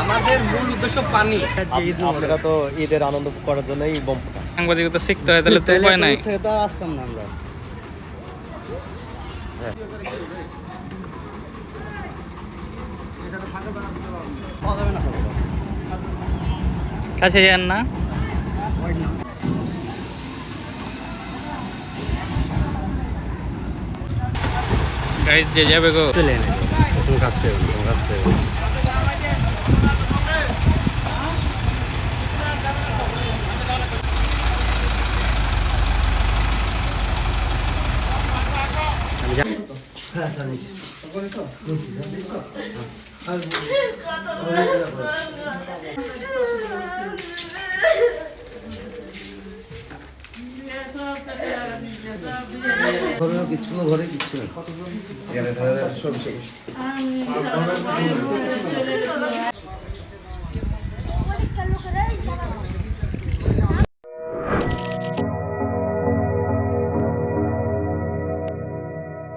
আমাদের মূল উদ্দেশ্য পানি। আপনারা তো ঈদের আনন্দ করার জন্যই বোম ফাটান। সাংবাদিকতা শিখতে হয়, তাহলে তো উপায় নাই। তো আসতাম না আমরা। কাছে যান না, গাড়ি যে যাবে গো। চলে এনে তুমি কাছ থেকে তোমার কাছ থেকে ঘরে কিচ্ছু না।